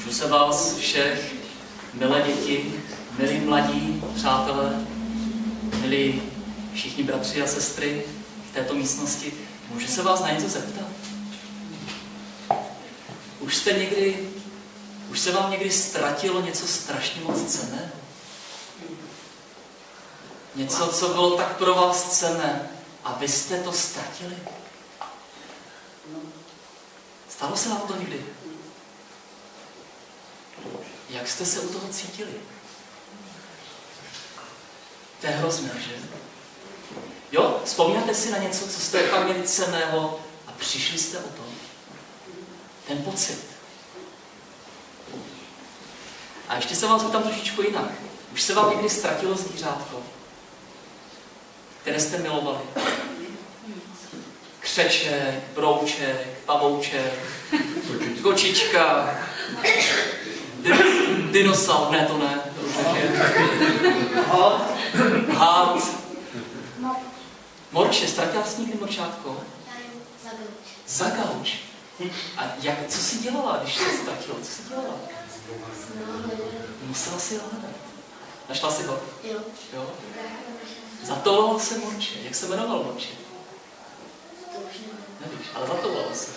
Můžu se vás všech, milé děti, milí mladí přátelé, milí všichni bratři a sestry v této místnosti, můžu se vás na něco zeptat? Už se vám někdy ztratilo něco strašně moc cenného? Něco, co bylo tak pro vás cenné a vy jste to ztratili? Stalo se vám to někdy? Jak jste se u toho cítili? To je hrozné, že? Jo, vzpomínáte si na něco, co jste tam měli cenného a přišli jste o to? Ten pocit. A ještě se vás zeptám trošičku jinak. Už se vám někdy ztratilo zvířátko, které jste milovali? Křeček, brouček, pavouček, kočička, dinosaur, ne to ne, had, morče, ztratila jsi někdy morčátko? Za gauč. A co jsi dělala, když jsi ztratila? Co jsi dělala? Musela si ho hledat. Našla si ho? Jo. Zatoulala se morče. Jak se jmenoval morče? Nevíš, ale zatoulala se.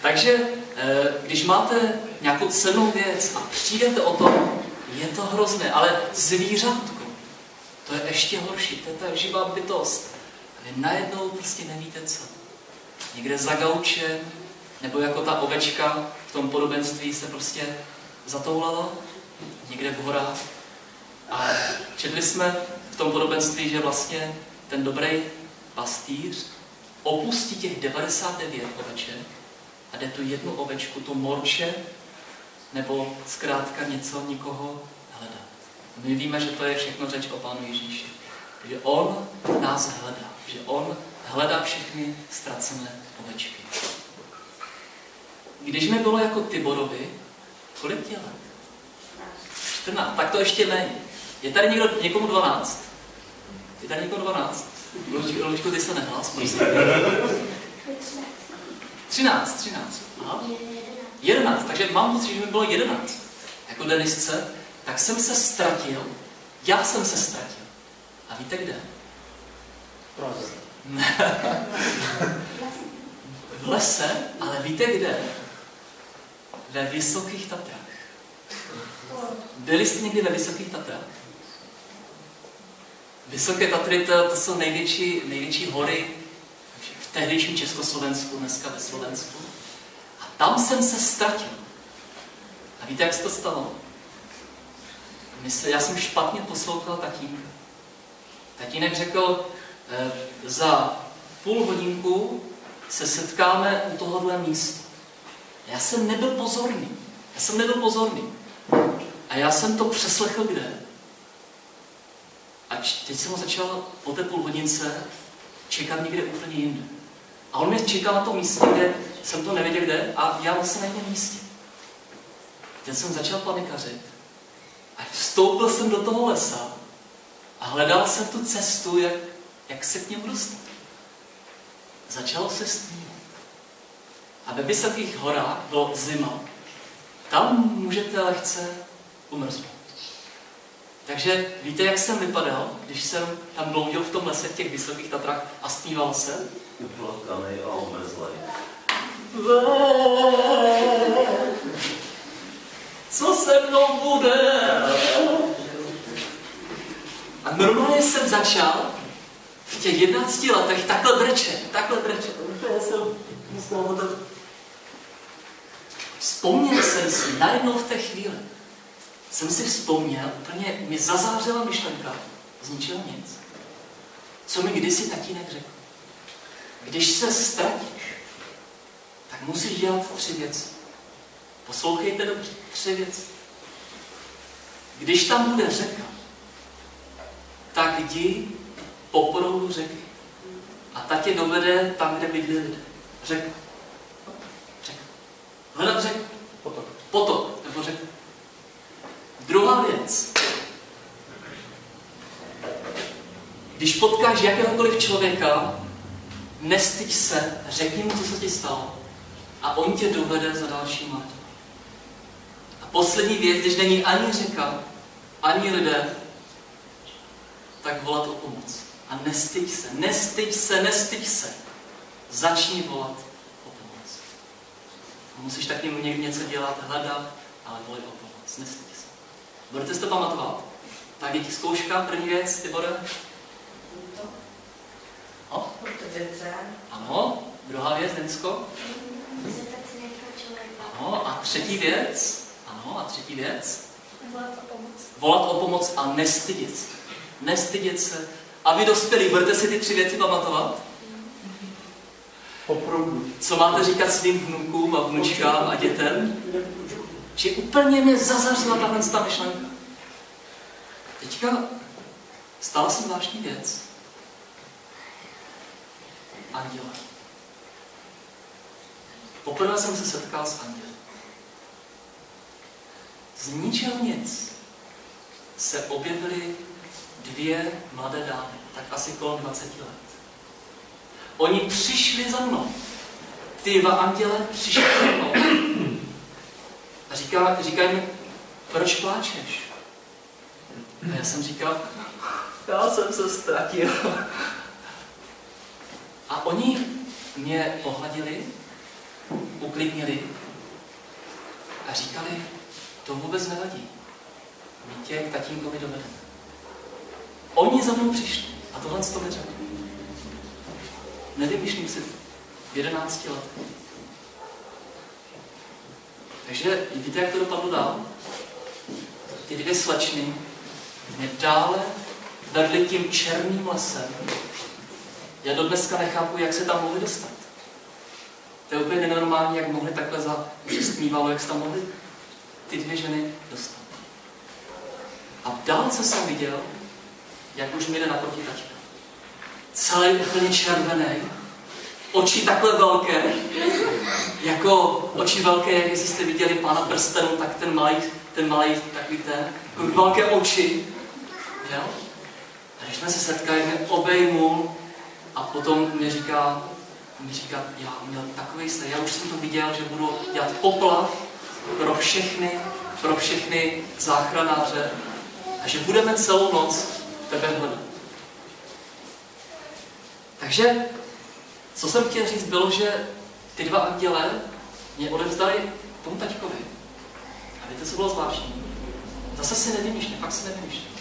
Takže, když máte nějakou cennou věc a přijdete o to, je to hrozné, ale zvířátko, to je ještě horší, to je ta živá bytost. Vy najednou prostě nevíte co. Někde za gaučem, nebo jako ta ovečka v tom podobenství se prostě zatoulala, někde v horách. A četli jsme v tom podobenství, že vlastně ten dobrý pastýř opustí těch 99 oveček a jde tu jednu ovečku, tu morče, nebo zkrátka nikoho hledat. My víme, že to je všechno řeč o Pánu Ježíši. Že on nás hledá, že on hledá všechny ztracené ovečky. Když mi bylo jako Tiborovi, kolik tě let? 14, tak to ještě méně. Je tady někomu 12? Je tady někomu 12? Lučko, ty se nehlás, prosím. 13. Aha. 11, takže mám pocit, že mi bylo 11. Jako Denisce, tak jsem se ztratil. Já jsem se ztratil. A víte kde? V lese, ale víte kde? Ve Vysokých Tatrách. Byli jste někdy ve Vysokých Tatrách? Vysoké Tatry to jsou největší hory v tehdejším Československu, dneska ve Slovensku. A tam jsem se ztratil. A víte, jak se to stalo? Já jsem špatně poslouchal tatínka. Tatínek řekl, za půl hodinku se setkáme u tohohle místa. Já jsem nebyl pozorný. A já jsem to přeslechl kde? A teď jsem ho začal po té půl hodince čekat někde úplně jinde. A on mě čekal na tom místě, kde jsem to nevěděl kde, a já jsem na jiném místě. Teď jsem začal panikařit. A vstoupil jsem do toho lesa a hledal jsem tu cestu, jak se k němu dostat. Začalo se stmívat. A ve Vysokých horách bylo zima. Tam můžete lehce umrznout. Takže víte, jak jsem vypadal, když jsem tam bloudil v tom lese v těch Vysokých Tatrách a stmíval se? Uplakanej a omrzlej. Co se mnou bude? A normálně jsem začal v těch 11 letech takhle brečet. Vzpomněl jsem si, najednou v té chvíli, jsem si vzpomněl, úplně mi zazářila myšlenka, z ničeho nic, co mi kdysi tatínek řekl. Když se ztratíš, tak musíš dělat 3 věci. Poslouchejte dobře, 3 věci. Když tam bude řeka, tak jdi po proudu řeky. A ta tě dovede tam, kde bydlí lidé. Řeka. Hledat řeku. Potok. Nebo řeku. Druhá věc. Když potkáš jakéhokoliv člověka, nestyď se, řekni mu, co se ti stalo. A on tě dovede za další mátku. poslední věc, když není ani řeka, ani lidé, tak volat o pomoc. A nestyď se, nestyď se, nestyď se. Začni volat o pomoc. Musíš taky něco dělat, hledat, ale volej o pomoc. Nestyď se. Budete si to pamatovat? Tak děti, zkouška, první věc, Tibore? No? Ano. Druhá věc, Densko? Ano. A třetí věc? Ano. A třetí věc? Volat o pomoc a nestydět se. Nestydět se. A vy dospělí, budete si ty 3 věci pamatovat? Opravdu. Co máte říkat svým vnukům a vnučkám a dětem? Že úplně mě zazařila tahle myšlenka. Teďka stala se zvláštní věc. Anděle. Poprvé jsem se setkal s anděli. Z ničeho nic se objevily 2 mladé dámy, tak asi kolem 20 let. Oni přišli za mnou. Ty 2 anděle přišli za mnou. A říkají mi, proč pláčeš? A já jsem říkal, já jsem se ztratil. A oni mě pohladili, uklidnili a říkali, to vůbec nevadí. My tě k tatínkovi dovedeme. Oni za mnou přišli a tohle z toho neřekli. Nevymýšlím si v 11 letech. Takže víte, jak to dopadlo dál? Ty 2 slečny mě dále vedly tím černým lesem. Já do dneska nechápu, jak se tam mohli dostat. To je úplně nenormální, jak mohli takhle přistmívalo, jak se tam mohli ty 2 ženy dostat. A v dálce jsem viděl, jak už mi jde naproti taťka. Celý úplně červený, oči takhle velké, jako oči velké, jak jestli jste viděli Pána prstenů, tak ten malý takový jako velké oči. Jo? A když jsme se setkali, mě obejmul a potom mi říká, já měl takový sen, já už jsem to viděl, že budu dělat poplav pro všechny záchranáře a že budeme celou noc tebe hledat. Takže, co jsem chtěl říct, bylo, že ty 2 anděle mě odevzdali tomu taťkovi. A víte, co bylo zvláštní? Zase si nevymýšlím, fakt si nevymýšlím.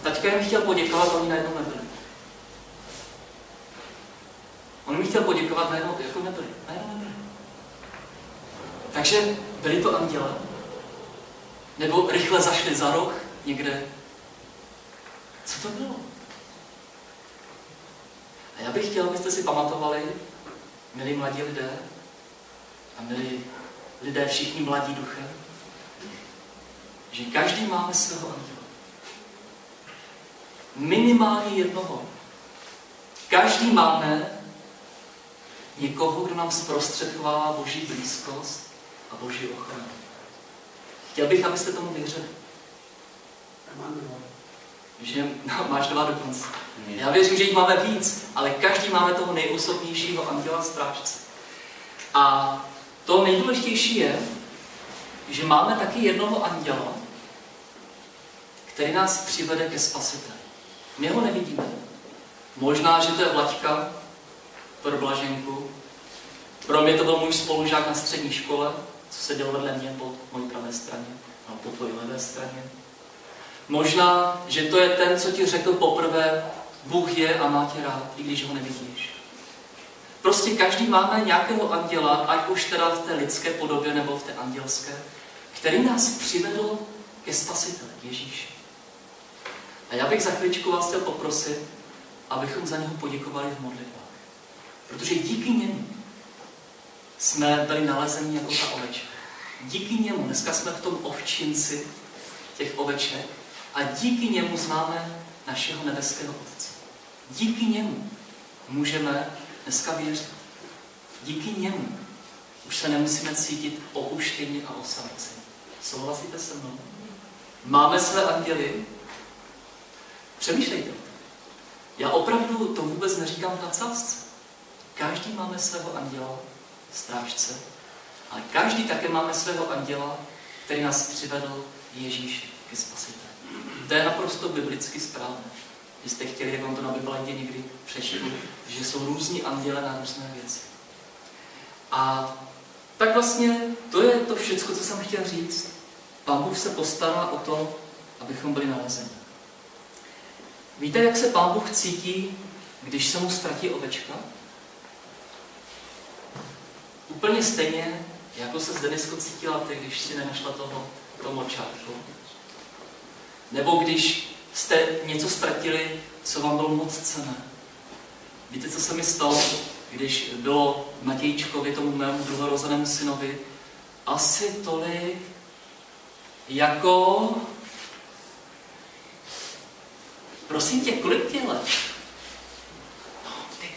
Taťka mi chtěl poděkovat, a oni najednou nebyli. On mi chtěl poděkovat, najednou jako nebyli. Takže byli to anděle, nebo rychle zašli za roh někde. Co to bylo? A já bych chtěl, abyste si pamatovali, milí mladí lidé a milí lidé všichni mladí duchem, že každý máme svého anděla. Minimálně jednoho. Každý máme někoho, kdo nám zprostředkovává Boží blízkost a Boží ochranu. Chtěl bych, abyste tomu věřili. Že máš 2 dokonce. Já věřím, že jich máme víc, ale každý máme toho nejosobnějšího anděla strážce. A to nejdůležitější je, že máme taky jednoho anděla, který nás přivede ke Spasiteli. My ho nevidíme. Možná, že to je Vlaďka pro Blaženku. Pro mě to byl můj spolužák na střední škole, co seděl vedle mě po mojí pravé straně, a po tvojí levé straně. Možná, že to je ten, co ti řekl poprvé, Bůh je a má tě rád, i když ho nevidíš. Prostě každý máme nějakého anděla, ať už teda v té lidské podobě nebo v té andělské, který nás přivedl ke Spasiteli, Ježíši. A já bych za chvíličku vás chtěl poprosit, abychom za něho poděkovali v modlitbách. Protože díky němu jsme byli nalezeni jako ta ovečka. Díky němu, dneska jsme v tom ovčinci těch oveček, a díky němu známe našeho nebeského Otce. Díky němu můžeme dneska věřit. Díky němu už se nemusíme cítit opuštění a osamocení. Souhlasíte se mnou? Máme své anděly? Přemýšlejte o tom. Já opravdu to vůbec neříkám v nadsázce. Každý máme svého anděla, strážce. Ale každý také máme svého anděla, který nás přivedl Ježíši ke spasiteli. To je naprosto biblicky správné. Když jste chtěli, jak vám to na Biblandě někdy přečtu, že jsou různí anděle na různé věci. A tak vlastně to je to všecko, co jsem chtěl říct. Pán Bůh se postará o to, abychom byli nalezeni. Víte, jak se Pán Bůh cítí, když se mu ztratí ovečka? Úplně stejně, jako se Denisko cítila ty, když si nenašla toho močárku. Nebo když jste něco ztratili, co vám bylo moc cenné. Víte, co se mi stalo, když bylo Matějčkovi, tomu mému druhorozenému synovi, asi tolik, jako... Prosím tě, kolik tě let? No, ty.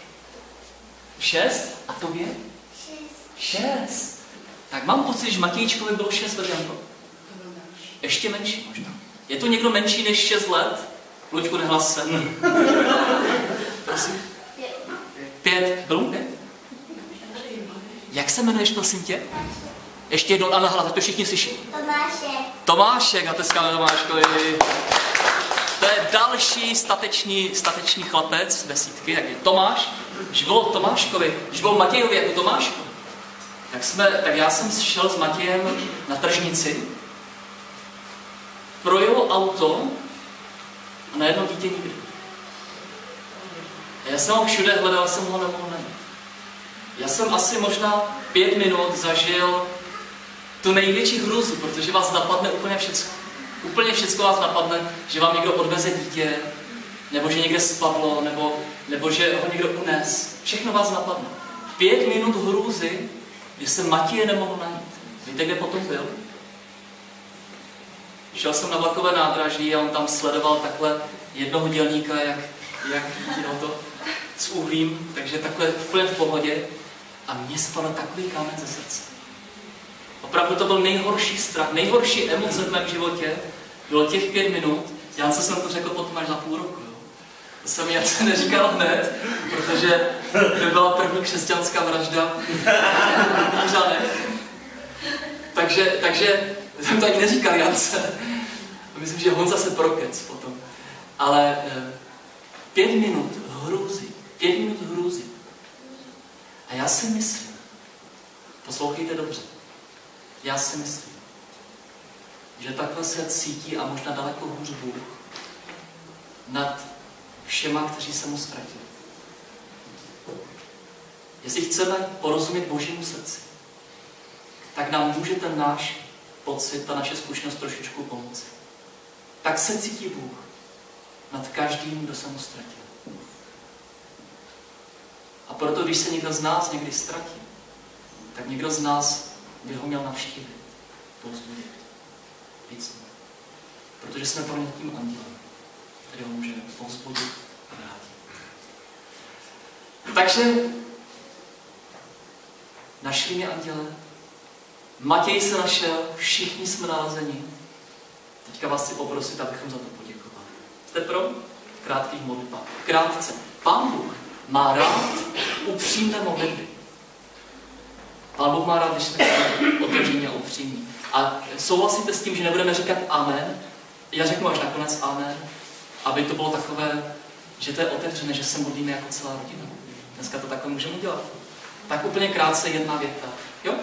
6? A tobě? 6. Tak mám pocit, že Matějčkovi bylo 6 let, Janko. Ještě menší možná. Je to někdo menší než 6 let? Luďku, nehlas se. Prosím. 5. Byl 5? Jak se jmenuješ, prosím tě? Ještě jednou, ano, hlas, to všichni slyší. Tomášek. Tomášek, nateskáme Tomáškovi. To je další statečný chlapec besídky, jak je Tomáš. Když bylo Tomáškovi, když bylo Matějovi jako Tomášku, tak já jsem šel s Matějem na tržnici, projelo auto a najednou dítě nikdy. Já jsem ho všude hledal, jsem ho nemohl najít. Já jsem asi možná 5 minut zažil tu největší hrůzu, protože vás napadne úplně všecko. Úplně všecko vás napadne, že vám někdo odveze dítě, nebo že někde spadlo, nebo že ho někdo unes. Všechno vás napadne. 5 minut hrůzy, že jsem Matěje nemohl najít. Víte, kde potom byl? Šel jsem na vlakové nádraží a on tam sledoval takhle jednoho dělníka, jak dělal to s uhlím, takže takhle úplně v pohodě. A mně spadl takový kámen ze srdce. Opravdu to byl nejhorší strach, nejhorší emoce v mém životě. Bylo těch 5 minut. Já jsem to řekl potom až za půl roku. Jo. To jsem mi asi neříkal hned, protože to byla první křesťanská vražda v Úřadech. Takže jsem to ani neříkal Jance. Myslím, že Honza se prokec potom. Ale 5 minut hrůzy. 5 minut hrůzy. A já si myslím, poslouchejte dobře, já si myslím, že takhle se cítí a možná daleko hůř Bůh nad všema, kteří se mu ztratili. Jestli chceme porozumět Božímu srdci, tak nám může ten náš pocit, ta naše zkušenost trošičku pomoci. Tak se cítí Bůh nad každým, kdo se mu ztratil. A proto, když se někdo z nás někdy ztratí, tak někdo z nás by ho měl navštívit, povzbudit, víc. Protože jsme pro ně tím andělem, který ho může povzbudit a vrátit. Takže našli mě anděle, Matěj se našel, všichni jsme nalezeni. Teďka vás chci poprosit, abychom za to poděkovali. Jste pro? V krátkých modlitbách. Krátce. Pán Bůh má rád upřímné modlitby. Pán Bůh má rád, když jsme otevření a upřímní. A souhlasíte s tím, že nebudeme říkat amen? Já řeknu až nakonec amen, aby to bylo takové, že to je otevřené, že se modlíme jako celá rodina. Dneska to takhle můžeme dělat. Tak úplně krátce jedna věta. Jo?